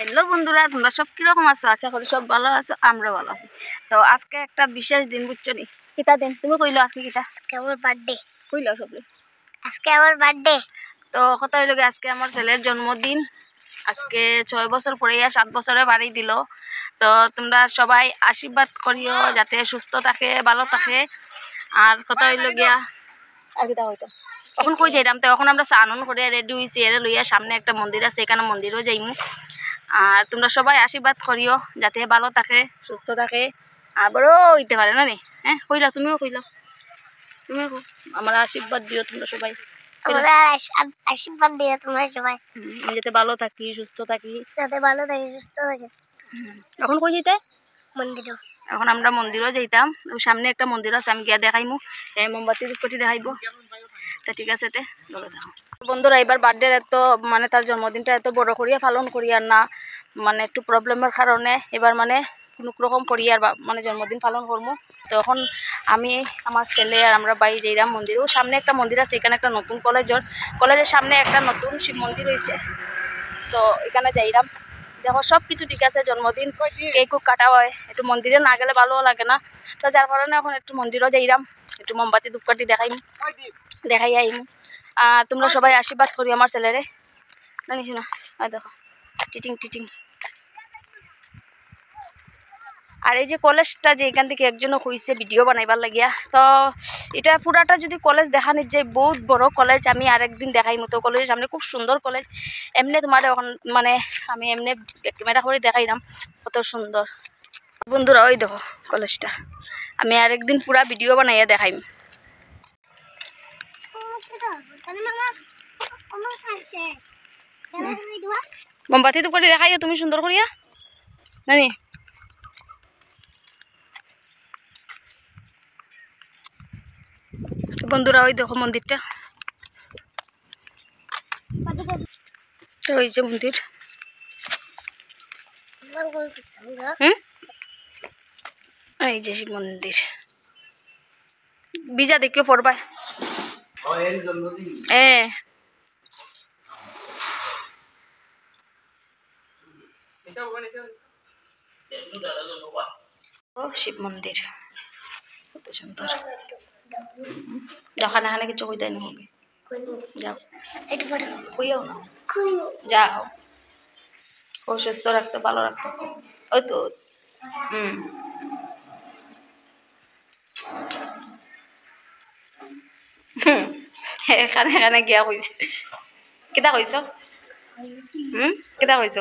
Hello বন্ধুরা, তোমরা সব কিরকম আছো? আশা করি সব ভালো আছো, আমরা ভালো আছি। তো আজকে একটা বিশেষ দিন, বুঝছো নি? কিতা দিন তুমি কইলো? আজকে কিতা? আজকে আমার বার্থডে। কইলো সবলে আজকে আমার বার্থডে। তো কথা হইল আজকে আমার ছেলের জন্মদিন। আজকে 6 বছর পরে 7 বছরে বাড়ি দিল। তো তোমরা সবাই আশীর্বাদ করিও যাতে সুস্থ থাকে, ভালো থাকে। আর কথা হইল গিয়া আর কিতা হইতো এখন কই যাইতাম, তো এখন আমরা স্নান করে রেডি হইছি, এর লইয়া সামনে একটা মন্দির আছে, এখানে মন্দিরও যাইমু। আর তোমরা সবাই আশীর্বাদ করিও যাতে ভালো থাকে, সুস্থ থাকে, আর বড় হইতে পারে না নি। হ্যাঁ কইলা, তুমিও কইলা, তুমিও আমার আশীর্বাদ দিও তোমরা সবাই। আমরা আশীর্বাদ দিও তোমরা সবাই যাতে ভালো থাকি, সুস্থ থাকি, যাতে ভালো থাকে, সুস্থ থাকে। এখন কই যেতে? মন্দিরও। এখন আমরা মন্দিরও যাইতাম, সামনে একটা মন্দির আছে, আমি গিয়া দেখাইমু। মোমবাতি ধূপকাঠি দেখাইব। তা ঠিক আছে, তে ভালো থাকো বন্ধুরা। এবার বার্থডে এত মানে তার জন্মদিনটা এত বড় করিয়া পালন করি আর না, মানে একটু প্রবলেমের কারণে এবার মানে কোনো রকম করি আর মানে জন্মদিন পালন করবো। তো এখন আমি, আমার ছেলে আর আমরা বাই যাইরাম মন্দিরও। সামনে একটা মন্দির আছে, এখানে একটা নতুন কলেজের সামনে একটা নতুন শিব মন্দির হয়েছে। তো এখানে যাইরাম। দেখো সব কিছু ঠিক আছে, জন্মদিন কেক কাটা হয়, একটু মন্দিরে না গেলে ভালো লাগে না। তো যার কারণে এখন একটু মন্দিরও যাইরাম, একটু মোমবাতি ধূপকাঠি দেখাই আইম। আর তোমরা সবাই আশীর্বাদ করি আমার ছেলেরে, জানিস না? দেখো টিটিং টিটিং। আর এই যে কলেজটা, যে এখান থেকে একজনও হইছে ভিডিও বানাইবার লাগিয়া, তো এটা পুরাটা যদি কলেজ দেখানির যে বহুত বড় কলেজ, আমি আরেকদিন দেখাই মতো। কলেজের সামনে খুব সুন্দর কলেজ, এমনি তোমার এখন মানে আমি এমনি ক্যামেরা করে দেখাইলাম কত সুন্দর। বন্ধুরা ওই দেখো কলেজটা, আমি আরেকদিন পুরা ভিডিও বানাইয়া দেখাইম। মোমবাতি তো করে দেখাইও তুমি সুন্দর করিয়া, জানি। বন্ধুরা ওই দেখো মন্দিরটা, ওই যে মন্দির। এই যে শিব মন্দির, বিজা দেখিও পড়বা। ও শিব মন্দির কত সুন্দর। যখন এখানে কিছু কই দেয় না, হবে যাও কইও না, যাও। ও সুস্থ রাখতে, ভালো রাখতে, ওই তো। এখানে এখানে গিয়া কইছে, কেটা কইছ? কেটা কইছ?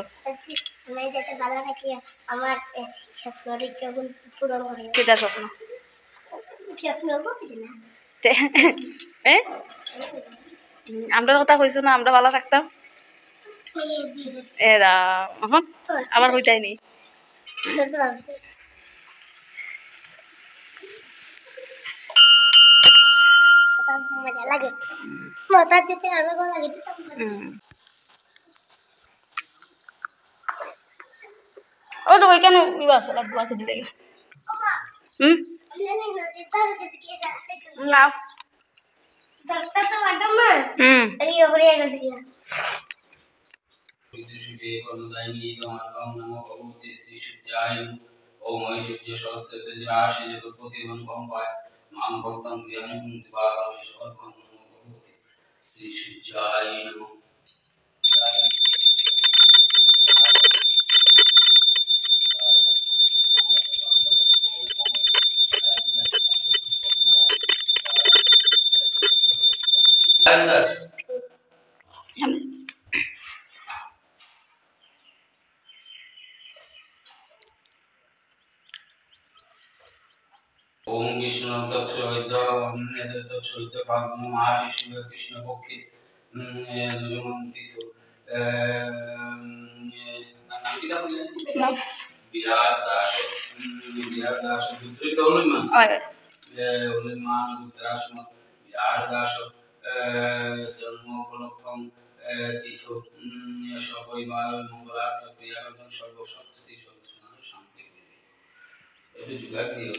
কেটা স্বপ্ন? আমরা কথা কইছো না, আমরা ভালো থাকতাম। এরা আবার হইতাই নি। মজা লাগে, মাথা দিতে আরো ভালো লাগে। ও তো ওইখানে আছে লাড্ডু আছে দিলে। না ডাক্তার তো ম্যাডাম না রিও হরিয়া গেছে কি বিদ্যুষুজে কর্ণদায়িনী তোমার কম নমো ভগবতী শ্রী সূর্যায় ওম ঐ সূর্য সহস্রতে রাশি জগৎপতি অনুপম পায় মাং ভক্তং বিহানি দিবাকামে সর্বং নমো ভগবতী শ্রী সূর্যায় নমো। ওম বিষ্ণু তৎসৈত তৎসৈত ফাল্গুন মহাশিশু কৃষ্ণ পক্ষে দুজমন্তিত বিরাট দাস দুত্রিত হলিমান হলিমান উত্তরাশ্রম বিরাট দাস জন্ম উপলক্ষম তীর্থ সপরিবার মঙ্গলার্থ ক্রিয়াকর্তন সর্বশক্তি সর্বসনাতন শান্তি এসে যুগার দিয়ে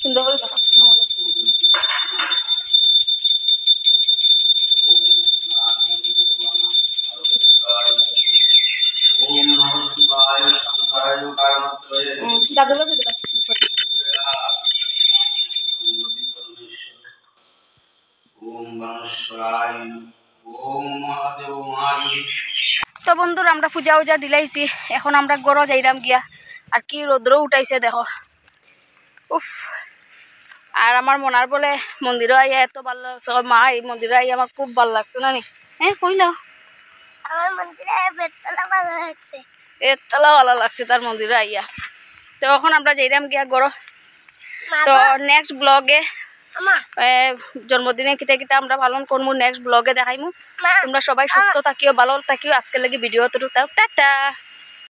সুন্দর করে দেখা দাদুর কাছে দিবা তো বন্ধুরা আমরা পূজা উজা দিলাইছি এখন আমরা গড় যাইরাম গিয়া আর কি রৌদ্র উঠাইছে দেখো উফ আর আমার মনার বলে মন্দিরে আইয়া এত ভালো লাগছে মা এই মন্দিরে আইয়া আমার খুব ভালো লাগছে না নি হ্যাঁ কইলাও আমার মন্দিরে বেতলা ভালো লাগছে এতলা ভালো লাগছে তার মন্দিরে আইয়া তো এখন আমরা যাইরাম গিয়া গড় তো নেক্সট ব্লগে জন্মদিনে কিতা কিতা আমরা পালন করবো নেক্সট ব্লগে দেখাইমু তোমরা সবাই সুস্থ থাকিও ভালো থাকিও আজকে লাগি ভিডিও তো টাটা।